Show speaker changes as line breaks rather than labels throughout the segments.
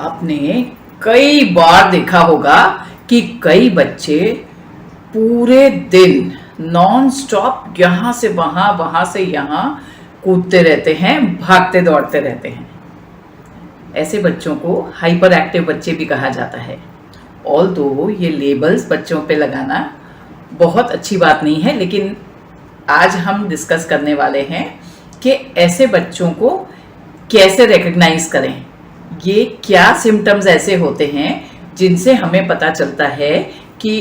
आपने कई बार देखा होगा कि कई बच्चे पूरे दिन नॉन स्टॉप यहाँ से वहाँ वहाँ से यहाँ कूदते रहते हैं, भागते दौड़ते रहते हैं। ऐसे बच्चों को हाइपर एक्टिव बच्चे भी कहा जाता है। ऑल्दो ये लेबल्स बच्चों पे लगाना बहुत अच्छी बात नहीं है, लेकिन आज हम डिस्कस करने वाले हैं कि ऐसे बच्चों को कैसे रिकग्नाइज करें। ये क्या सिम्टम्स ऐसे होते हैं जिनसे हमें पता चलता है कि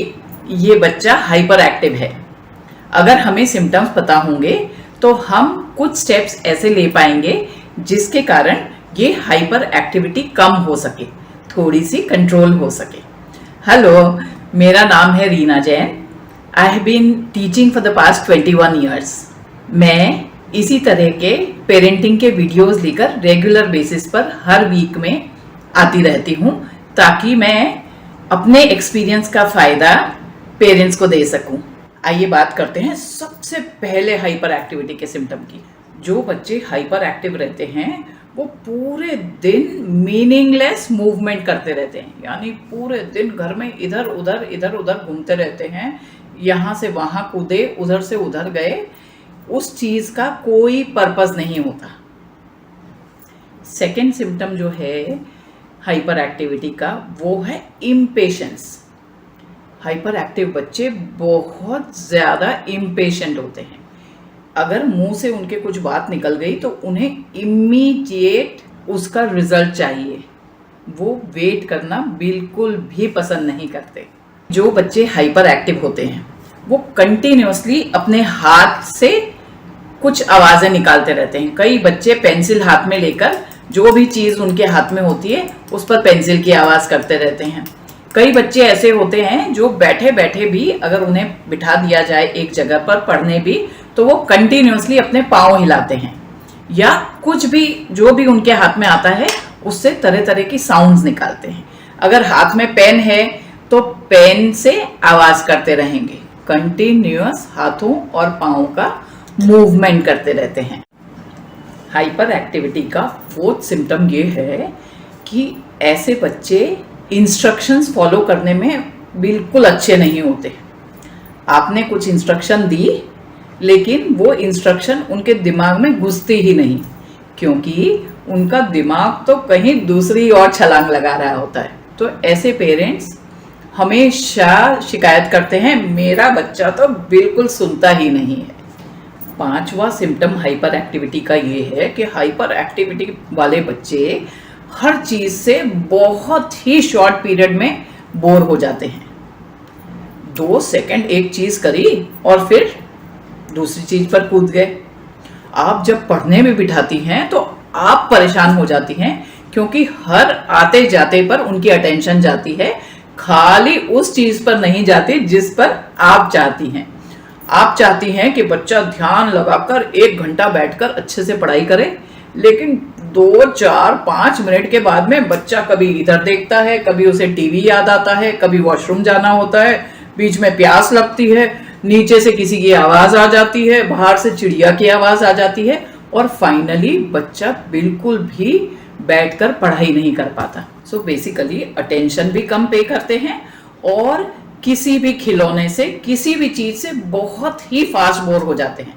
ये बच्चा हाइपर एक्टिव है। अगर हमें सिम्टम्स पता होंगे तो हम कुछ स्टेप्स ऐसे ले पाएंगे जिसके कारण ये हाइपर एक्टिविटी कम हो सके, थोड़ी सी कंट्रोल हो सके। हेलो, मेरा नाम है Reena Jain. I have been teaching for the past 21 years. मैं इसी तरह के पेरेंटिंग के वीडियोस लेकर रेगुलर बेसिस पर हर वीक में आती रहती हूँ, ताकि मैं अपने एक्सपीरियंस का फ़ायदा पेरेंट्स को दे सकूँ। आइए बात करते हैं सबसे पहले हाइपर एक्टिविटी के सिम्टम की। जो बच्चे हाइपर एक्टिव रहते हैं वो पूरे दिन मीनिंगलेस मूवमेंट करते रहते हैं, यानी पूरे दिन घर में इधर उधर घूमते रहते हैं, यहाँ से वहाँ कूदे, उधर से उधर गए, उस चीज़ का कोई पर्पस नहीं होता। सेकेंड सिम्टम जो है हाइपर एक्टिविटी का वो है इम्पेशेंस। हाइपर एक्टिव बच्चे बहुत ज़्यादा इम्पेशेंट होते हैं। अगर मुंह से उनके कुछ बात निकल गई तो उन्हें इमीडिएट उसका रिजल्ट चाहिए। वो वेट करना बिल्कुल भी पसंद नहीं करते। जो बच्चे हाइपर एक्टिव होते हैं वो कंटिन्यूसली अपने हाथ से कुछ आवाज़ें निकालते रहते हैं। कई बच्चे पेंसिल हाथ में लेकर जो भी चीज़ उनके हाथ में होती है उस पर पेंसिल की आवाज़ करते रहते हैं। कई बच्चे ऐसे होते हैं जो बैठे बैठे भी अगर उन्हें बिठा दिया जाए एक जगह पर पढ़ने भी, तो वो कंटिन्यूसली अपने पाँव हिलाते हैं, या कुछ भी जो भी उनके हाथ में आता है उससे तरह तरह की साउंड्स निकालते हैं। अगर हाथ में पेन है तो पेन से आवाज़ करते रहेंगे, कंटिन्यूअस हाथों और पाँव का मूवमेंट करते रहते हैं। हाइपर एक्टिविटी का फोर्थ सिम्टम ये है कि ऐसे बच्चे इंस्ट्रक्शंस फॉलो करने में बिल्कुल अच्छे नहीं होते। आपने कुछ इंस्ट्रक्शन दी लेकिन वो इंस्ट्रक्शन उनके दिमाग में घुसती ही नहीं, क्योंकि उनका दिमाग तो कहीं दूसरी ओर छलांग लगा रहा होता है। तो ऐसे पेरेंट्स हमेशा शिकायत करते हैं, मेरा बच्चा तो बिल्कुल सुनता ही नहीं है। पांचवा सिम्टम हाइपर एक्टिविटी का ये है कि हाइपर एक्टिविटी वाले बच्चे हर चीज़ से बहुत ही शॉर्ट पीरियड में बोर हो जाते हैं। 2 सेकंड एक चीज़ करी और फिर दूसरी चीज़ पर कूद गए। आप जब पढ़ने में बिठाती हैं तो आप परेशान हो जाती हैं, क्योंकि हर आते जाते पर उनकी अटेंशन जाती है, खाली उस चीज़ पर नहीं जाती जिस पर आप चाहती हैं। आप चाहती हैं कि बच्चा ध्यान लगाकर 1 घंटा बैठकर अच्छे से पढ़ाई करे, लेकिन 2, 4, 5 मिनट के बाद में बच्चा कभी इधर देखता है, कभी उसे टीवी याद आता है, कभी वॉशरूम जाना होता है, बीच में प्यास लगती है, नीचे से किसी की आवाज़ आ जाती है, बाहर से चिड़िया की आवाज़ आ जाती है, और फाइनली बच्चा बिल्कुल भी बैठकर पढ़ाई नहीं कर पाता। सो बेसिकली अटेंशन भी कम पे करते हैं और किसी भी खिलौने से, किसी भी चीज़ से बहुत ही फास्ट बोर हो जाते हैं।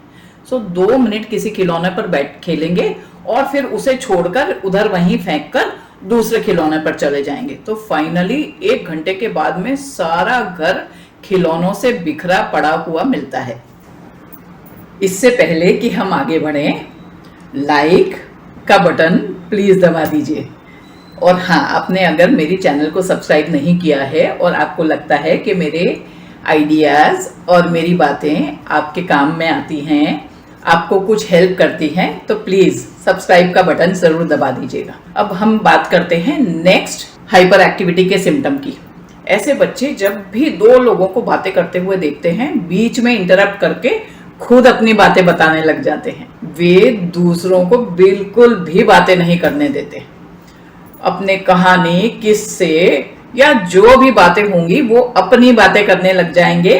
सो 2 मिनट किसी खिलौने पर बैठ खेलेंगे और फिर उसे छोड़कर उधर वहीं फेंक कर दूसरे खिलौने पर चले जाएंगे, तो फाइनली 1 घंटे के बाद में सारा घर खिलौनों से बिखरा पड़ा हुआ मिलता है। इससे पहले कि हम आगे बढ़ें, लाइक का बटन प्लीज़ दबा दीजिए। और हाँ, आपने अगर मेरी चैनल को सब्सक्राइब नहीं किया है और आपको लगता है कि मेरे आइडियाज़ और मेरी बातें आपके काम में आती हैं, आपको कुछ हेल्प करती हैं, तो प्लीज़ सब्सक्राइब का बटन ज़रूर दबा दीजिएगा। अब हम बात करते हैं नेक्स्ट हाइपर एक्टिविटी के सिम्टम की। ऐसे बच्चे जब भी 2 लोगों को बातें करते हुए देखते हैं, बीच में इंटरप्ट करके खुद अपनी बातें बताने लग जाते हैं। वे दूसरों को बिल्कुल भी बातें नहीं करने देते। अपने कहानी, किस्से या जो भी बातें होंगी वो अपनी बातें करने लग जाएंगे।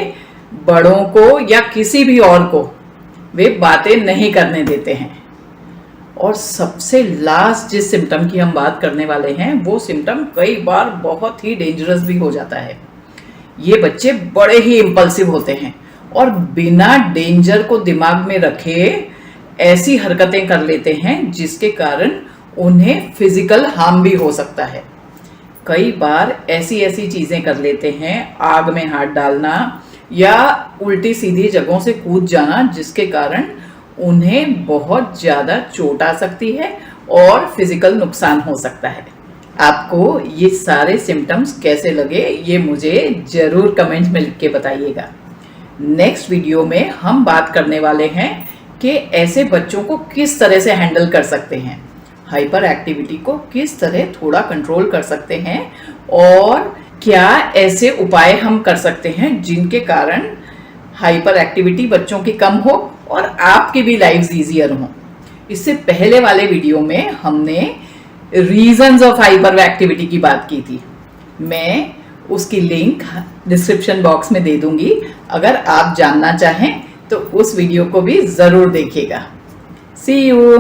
बड़ों को या किसी भी और को वे बातें नहीं करने देते हैं। और सबसे लास्ट जिस सिम्टम की हम बात करने वाले हैं, वो सिम्टम कई बार बहुत ही डेंजरस भी हो जाता है। ये बच्चे बड़े ही इम्पल्सिव होते हैं और बिना डेंजर को दिमाग में रखे ऐसी हरकतें कर लेते हैं जिसके कारण उन्हें फिजिकल हार्म भी हो सकता है। कई बार ऐसी ऐसी चीजें कर लेते हैं, आग में हाथ डालना या उल्टी सीधी जगहों से कूद जाना, जिसके कारण उन्हें बहुत ज्यादा चोट आ सकती है और फिजिकल नुकसान हो सकता है। आपको ये सारे सिम्टम्स कैसे लगे, ये मुझे जरूर कमेंट्स में लिख के बताइएगा। नेक्स्ट वीडियो में हम बात करने वाले हैं कि ऐसे बच्चों को किस तरह से हैंडल कर सकते हैं, हाइपर एक्टिविटी को किस तरह थोड़ा कंट्रोल कर सकते हैं, और क्या ऐसे उपाय हम कर सकते हैं जिनके कारण हाइपर एक्टिविटी बच्चों की कम हो और आपकी भी लाइफ ईजियर हो। इससे पहले वाले वीडियो में हमने रीजंस ऑफ हाइपर एक्टिविटी की बात की थी। मैं उसकी लिंक डिस्क्रिप्शन बॉक्स में दे दूंगी, अगर आप जानना चाहें तो उस वीडियो को भी जरूर देखिएगा। सी यू।